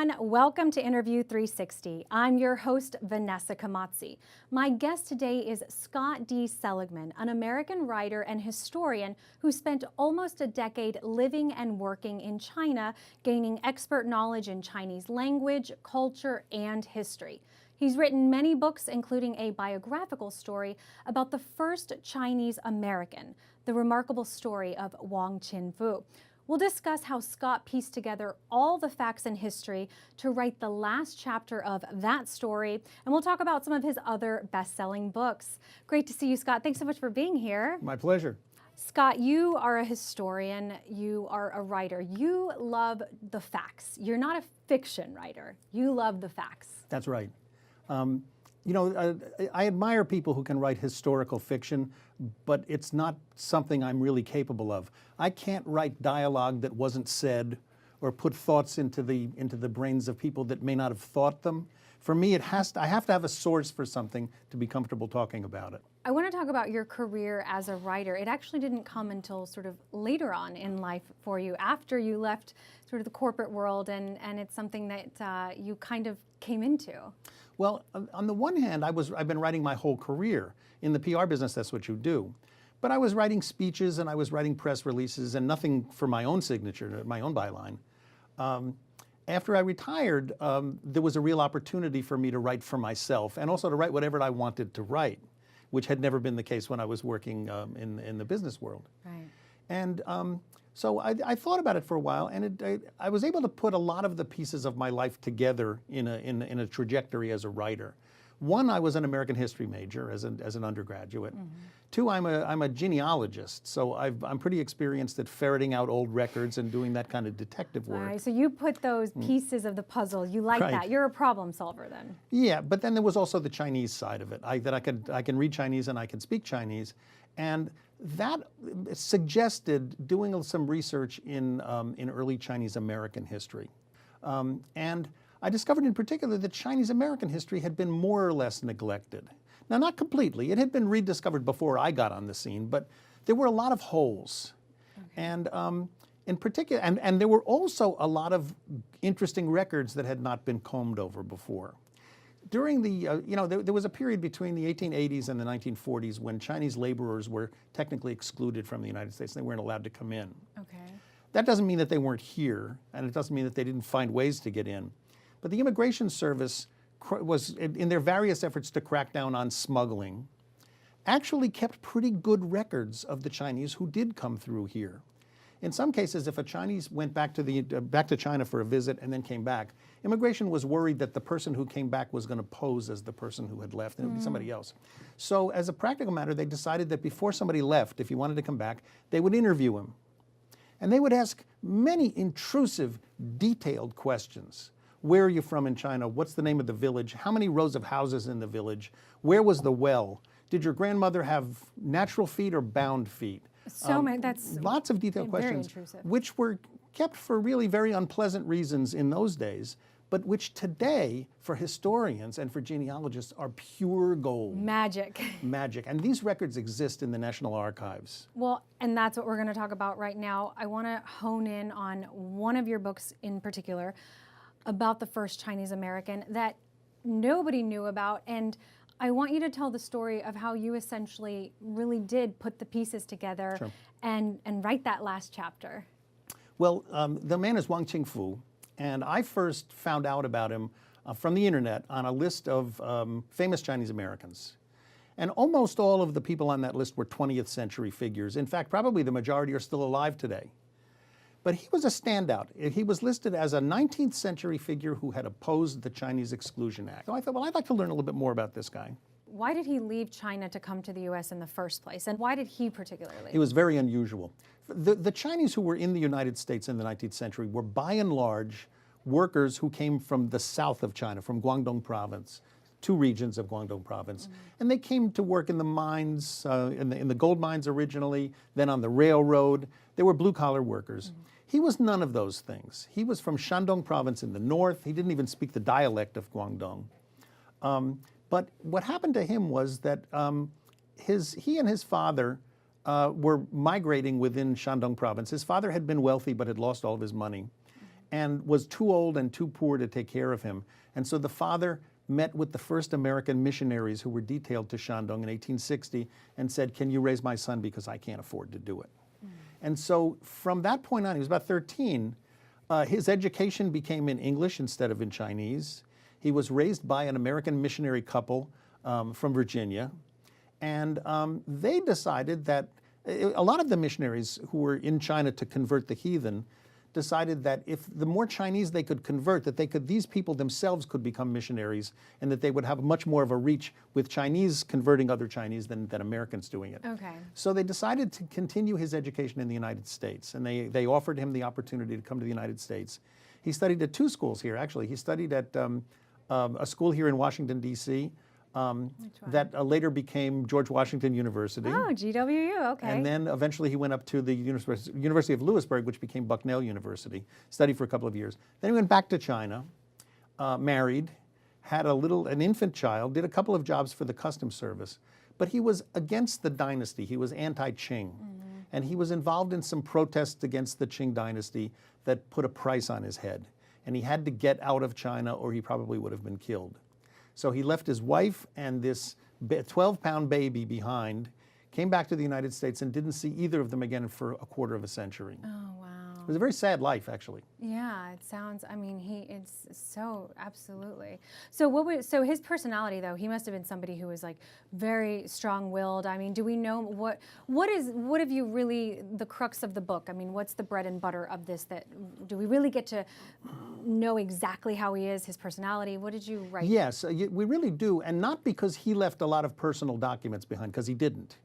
everyone. Welcome to Interview 360. I'm your host, Vanessa Kamazzi. My guest today is Scott D. Seligman, an American writer and historian who spent almost a decade living and working in China, gaining expert knowledge in Chinese language, culture, and history. He's written many books, including a biographical story about the first Chinese American, the remarkable story of Wang Qinfu. We'll discuss how Scott pieced together all the facts and history to write the last chapter of that story, and we'll talk about some of his other best-selling books. Great to see you, Scott. Thanks so much for being here. My pleasure. Scott, you are a historian, you are a writer. You love the facts. You're not a fiction writer. You love the facts. That's right. I admire people who can write historical fiction, but it's not something I'm really capable of. I can't write dialogue that wasn't said or put thoughts into the brains of people that may not have thought them. For me, I have to have a source for something to be comfortable talking about it. I want to talk about your career as a writer. It actually didn't come until sort of later on in life for you, after you left sort of the corporate world, and it's something that you kind of came into. Well, on the one hand, I've been writing my whole career. In the PR business, that's what you do. But I was writing speeches and I was writing press releases and nothing for my own signature, my own byline. After I retired, there was a real opportunity for me to write for myself and also to write whatever I wanted to write, which had never been the case when I was working in the business world. Right. And so I thought about it for a while, and I was able to put a lot of the pieces of my life together in a trajectory as a writer. One, I was an American history major as an undergraduate. Mm-hmm. Two, I'm a genealogist, so I'm pretty experienced at ferreting out old records and doing that kind of detective work. All right, so you put those pieces of the puzzle. You like that. You're a problem solver then. Yeah, but then there was also the Chinese side of it. I can read Chinese and I can speak Chinese, and that suggested doing some research in early Chinese American history. And I discovered in particular that Chinese American history had been more or less neglected. Now, not completely. It had been rediscovered before I got on the scene, but there were a lot of holes. Okay. And in particular, and there were also a lot of interesting records that had not been combed over before. During the, there was a period between the 1880s and the 1940s when Chinese laborers were technically excluded from the United States. They weren't allowed to come in. Okay. That doesn't mean that they weren't here, and it doesn't mean that they didn't find ways to get in. But the Immigration Service was, in their various efforts to crack down on smuggling, actually kept pretty good records of the Chinese who did come through here. In some cases, if a Chinese went back to China for a visit and then came back, immigration was worried that the person who came back was going to pose as the person who had left, and it would be somebody else. So as a practical matter, they decided that before somebody left, if he wanted to come back, they would interview him. And they would ask many intrusive, detailed questions. Where are you from in China? What's the name of the village? How many rows of houses in the village? Where was the well? Did your grandmother have natural feet or bound feet? So many, that's lots of detailed questions, which were kept for really very unpleasant reasons in those days, but which today, for historians and for genealogists, are pure gold. Magic. Magic. And these records exist in the National Archives. Well, and that's what we're going to talk about right now. I want to hone in on one of your books in particular about the first Chinese American that nobody knew about, and I want you to tell the story of how you essentially really did put the pieces together. Sure. and write that last chapter. Well, the man is Wang Qinfu, and I first found out about him from the internet on a list of famous Chinese Americans. And almost all of the people on that list were 20th century figures. In fact, probably the majority are still alive today. But he was a standout. He was listed as a 19th century figure who had opposed the Chinese Exclusion Act. So I thought, well, I'd like to learn a little bit more about this guy. Why did he leave China to come to the U.S. in the first place? And why did he particularly? It was very unusual. The Chinese who were in the United States in the 19th century were by and large workers who came from the south of China, from Guangdong province, two regions of Guangdong province. Mm-hmm. And they came to work in the mines, in the gold mines originally, then on the railroad. They were blue-collar workers. Mm-hmm. He was none of those things. He was from Shandong province in the north. He didn't even speak the dialect of Guangdong. But what happened to him was that he and his father were migrating within Shandong province. His father had been wealthy but had lost all of his money. and was too old and too poor to take care of him. And so the father met with the first American missionaries who were detailed to Shandong in 1860 and said, "Can you raise my son because I can't afford to do it?" And so from that point on, he was about 13, his education became in English instead of in Chinese. He was raised by an American missionary couple from Virginia. And they decided that a lot of the missionaries who were in China to convert the heathen decided that if the more Chinese they could convert, that these people themselves could become missionaries, and that they would have much more of a reach with Chinese converting other Chinese than Americans doing it. Okay. So they decided to continue his education in the United States, and they offered him the opportunity to come to the United States. He studied at 2 schools here, actually. He studied at a school here in Washington, D.C., that later became George Washington University. Oh, GWU, okay. And then eventually he went up to the University of Lewisburg, which became Bucknell University, studied for a couple of years. Then he went back to China, married, had an infant child, did a couple of jobs for the Customs Service. But he was against the dynasty. He was anti-Qing. And he was involved in some protests against the Qing dynasty that put a price on his head. And he had to get out of China or he probably would have been killed. So he left his wife and this 12-pound baby behind, came back to the United States, and didn't see either of them again for a quarter of a century. Oh, wow. It was a very sad life, actually. Yeah, it sounds, I mean, it's so, absolutely. So so his personality, though, he must have been somebody who was like very strong-willed. I mean, do we know what have you really, the crux of the book? I mean, what's the bread and butter of this? Do we really get to know exactly how he is, his personality? What did you write? Yes, we really do, and not because he left a lot of personal documents behind, because he didn't.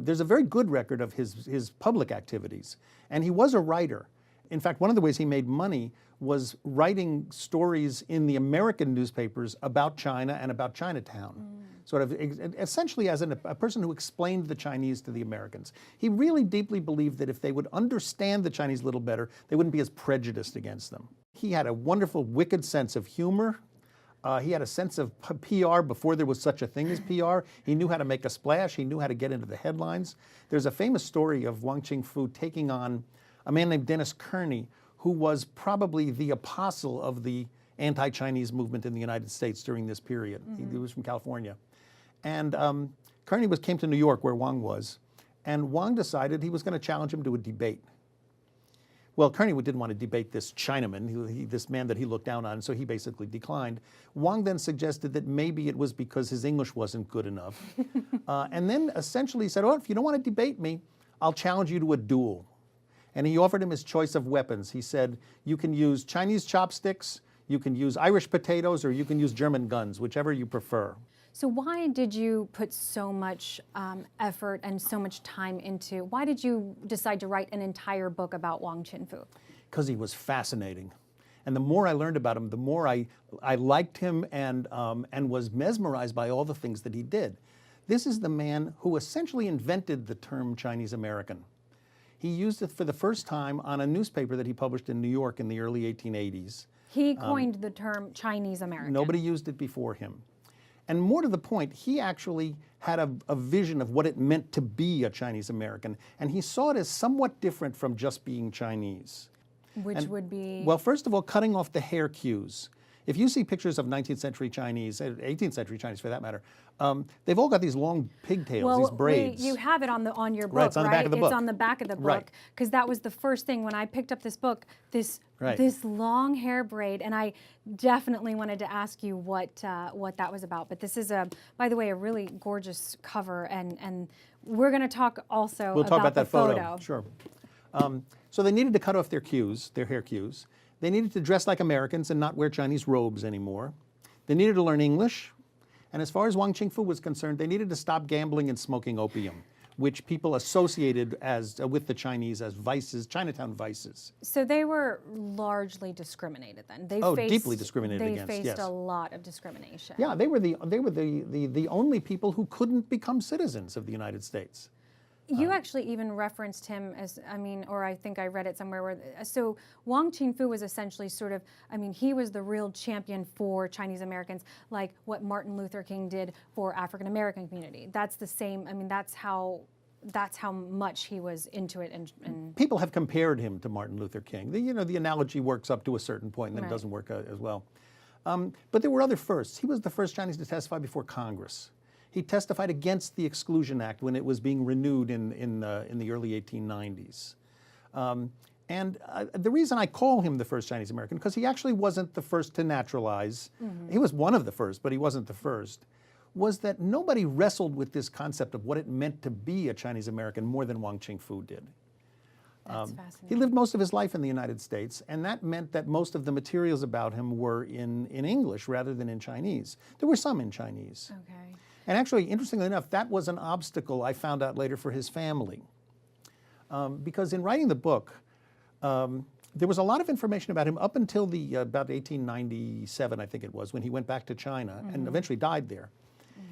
There's a very good record of his public activities, and he was a writer. In fact, one of the ways he made money was writing stories in the American newspapers about China and about Chinatown, sort of essentially as a person who explained the Chinese to the Americans. He really deeply believed that if they would understand the Chinese a little better, they wouldn't be as prejudiced against them. He had a wonderful, wicked sense of humor. He had a sense of PR before there was such a thing as PR. He knew how to make a splash. He knew how to get into the headlines. There's a famous story of Wang Qingfu taking on a man named Dennis Kearney, who was probably the apostle of the anti-Chinese movement in the United States during this period. He was from California. And Kearney came to New York, where Wang was, and Wang decided he was going to challenge him to a debate. Well, Kearney didn't want to debate this Chinaman, this man that he looked down on, so he basically declined. Wang then suggested that maybe it was because his English wasn't good enough. And then essentially said, "Oh, if you don't want to debate me, I'll challenge you to a duel." And he offered him his choice of weapons. He said, "You can use Chinese chopsticks, you can use Irish potatoes, or you can use German guns, whichever you prefer." So why did you put so much effort and so much time into, why did you decide to write an entire book about Wang Qingfu? Because he was fascinating. And the more I learned about him, the more I liked him and was mesmerized by all the things that he did. This is the man who essentially invented the term Chinese American. He used it for the first time on a newspaper that he published in New York in the early 1880s. He coined the term Chinese American. Nobody used it before him. And more to the point, he actually had a vision of what it meant to be a Chinese American, and he saw it as somewhat different from just being Chinese. Which would be? Well, first of all, cutting off the hair queues. If you see pictures of 19th century Chinese, 18th century Chinese for that matter, they've all got these long pigtails, these braids. You have it on your book, Right, it's on the back of the book. It's on the back of the book, because that was the first thing when I picked up this book, this long hair braid, and I definitely wanted to ask you what that was about. But this is, by the way, a really gorgeous cover, and we're going to talk also We'll talk about that photo. Sure. So they needed to cut off their hair queues. They needed to dress like Americans and not wear Chinese robes anymore. They needed to learn English. And as far as Wang Qingfu was concerned, they needed to stop gambling and smoking opium, which people associated with the Chinese as vices, Chinatown vices. So they were largely discriminated then. Deeply discriminated against. They faced yes. a lot of discrimination. Yeah, they were the only people who couldn't become citizens of the United States. You actually even referenced him as, or I think I read it somewhere where, so Wang Qingfu was essentially he was the real champion for Chinese Americans, like what Martin Luther King did for African American community. That's the same, that's how that's how much he was into it. And People have compared him to Martin Luther King. The analogy works up to a certain point and then Right. it doesn't work as well. But there were other firsts. He was the first Chinese to testify before Congress. He testified against the Exclusion Act when it was being renewed in the early 1890s. The reason I call him the first Chinese American, because he actually wasn't the first to naturalize. He was one of the first, but he wasn't the first, was that nobody wrestled with this concept of what it meant to be a Chinese American more than Wang Qingfu did. that's He fascinating. lived most of his life in the United States, and that meant that most of the materials about him were in English rather than in Chinese. There were some in Chinese. Okay. And actually, interestingly enough, that was an obstacle I found out later for his family. Because in writing the book, there was a lot of information about him up until about 1897, I think it was, when he went back to China and eventually died there.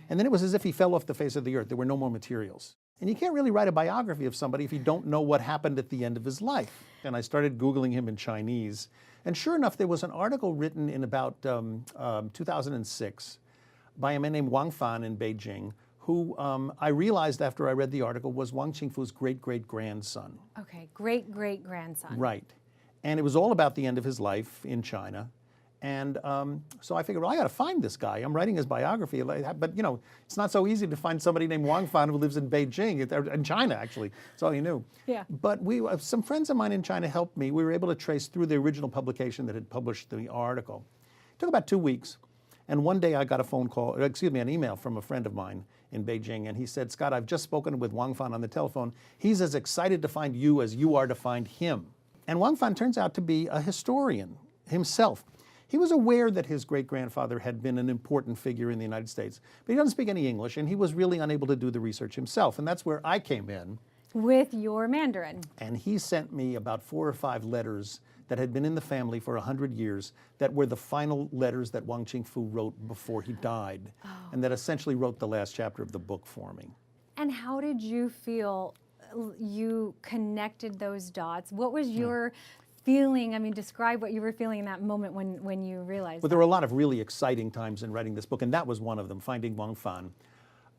And then it was as if he fell off the face of the earth. There were no more materials. And you can't really write a biography of somebody if you don't know what happened at the end of his life. And I started Googling him in Chinese. And sure enough, there was an article written in about 2006 by a man named Wang Fan in Beijing, who I realized after I read the article was Wang Qingfu's great-great-grandson. Okay. Great-great-grandson. Right. And it was all about the end of his life in China. And so I figured, well, I got to find this guy. I'm writing his biography. But, it's not so easy to find somebody named Wang Fan who lives in Beijing, in China, actually. That's all you knew. Yeah. But some friends of mine in China helped me. We were able to trace through the original publication that had published the article. It took about 2 weeks. And one day I got an email from a friend of mine in Beijing. And he said, Scott, I've just spoken with Wang Fan on the telephone. He's as excited to find you as you are to find him. And Wang Fan turns out to be a historian himself. He was aware that his great-grandfather had been an important figure in the United States, but he doesn't speak any English, and he was really unable to do the research himself. And that's where I came in. With your Mandarin. And he sent me about 4 or 5 letters that had been in the family for 100 years that were the final letters that Wang Qingfu wrote before he died, and that essentially wrote the last chapter of the book for me. And how did you feel you connected those dots? What was your feeling? I mean, describe what you were feeling in that moment when you realized But there were a lot of really exciting times in writing this book, and that was one of them, finding Wang Fan.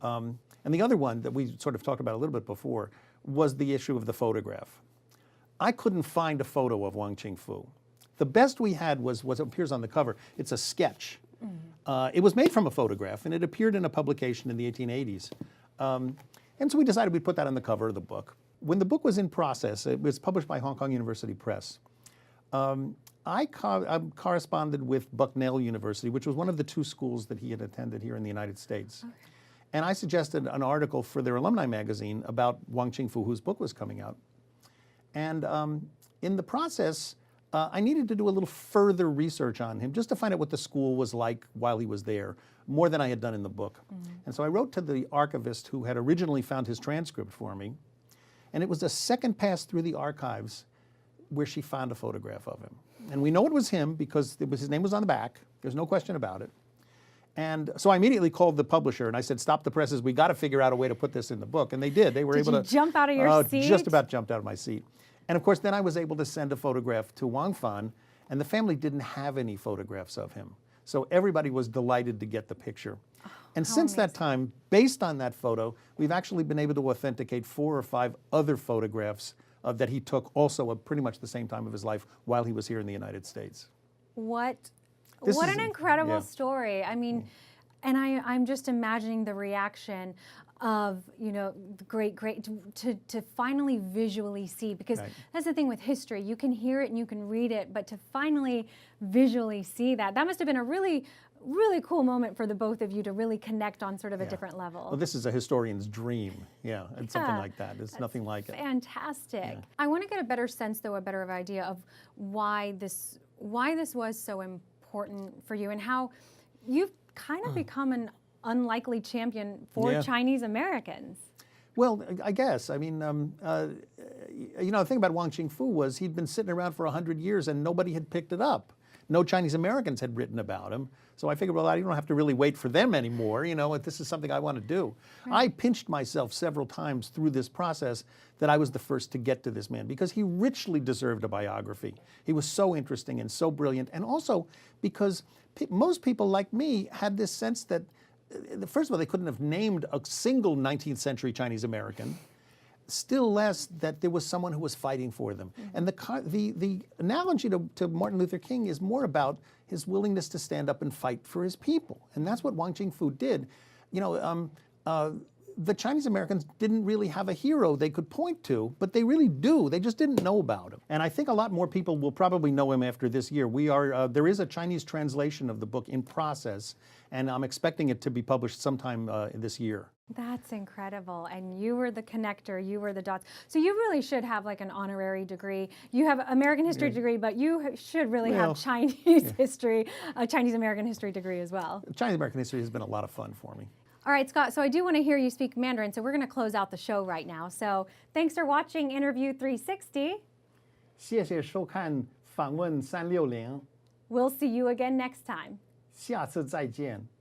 And the other one that we sort of talked about a little bit before was the issue of the photograph. I couldn't find a photo of Wang Qingfu. The best we had was what appears on the cover. It's a sketch. It was made from a photograph, and it appeared in a publication in the 1880s. And so we decided we'd put that on the cover of the book. When the book was in process, it was published by Hong Kong University Press. I corresponded with Bucknell University, which was one of the 2 schools that he had attended here in the United States. Okay. And I suggested an article for their alumni magazine about Wang Qingfu, whose book was coming out. And in the process, I needed to do a little further research on him just to find out what the school was like while he was there, more than I had done in the book. And so I wrote to the archivist who had originally found his transcript for me. And it was a second pass through the archives where she found a photograph of him. And we know it was him because his name was on the back. There's no question about it. And so I immediately called the publisher and I said, stop the presses. We got to figure out a way to put this in the book. And they did. They were able to. Did you jump out of your seat? Just about jumped out of my seat. And of course, then I was able to send a photograph to Wang Fan, and the family didn't have any photographs of him. So everybody was delighted to get the picture. And since that time, based on that photo, we've actually been able to authenticate 4 or 5 other photographs that he took also at pretty much the same time of his life while he was here in the United States. What an incredible story. I mean, and I'm just imagining the reaction of, the great to finally visually see, because that's the thing with history. You can hear it and you can read it, but to finally visually see that must have been a really cool moment for the both of you to really connect on sort of a different level. Well, this is a historian's dream. And something like that. It's nothing like it. Fantastic. Yeah. I want to get a better sense, though, a better idea of why this was so important for you and how you've kind of become an unlikely champion for Chinese Americans. Well, I guess. I mean, the thing about Wang Qingfu was he'd been sitting around for 100 years and nobody had picked it up. No Chinese Americans had written about him. So I figured, well, I don't have to really wait for them anymore. This is something I want to do. Right. I pinched myself several times through this process that I was the first to get to this man because he richly deserved a biography. He was so interesting and so brilliant. And also because most people like me had this sense that, first of all, they couldn't have named a single 19th century Chinese American. still less that there was someone who was fighting for them. And the analogy to Martin Luther King is more about his willingness to stand up and fight for his people. And that's what Wang Jingfu did. You know, the Chinese Americans didn't really have a hero they could point to, but they really do. They just didn't know about him. And I think a lot more people will probably know him after this year. There is a Chinese translation of the book in process, and I'm expecting it to be published sometime this year. That's incredible. And you were the connector, you were the dots. So you really should have like an honorary degree. You have American history degree, but you should really have Chinese history, a Chinese American history degree as well. Chinese American history has been a lot of fun for me. All right, Scott, so I do want to hear you speak Mandarin, so we're going to close out the show right now. So thanks for watching Interview 360. 谢谢收看访问360， We'll see you again next time. 下次再见。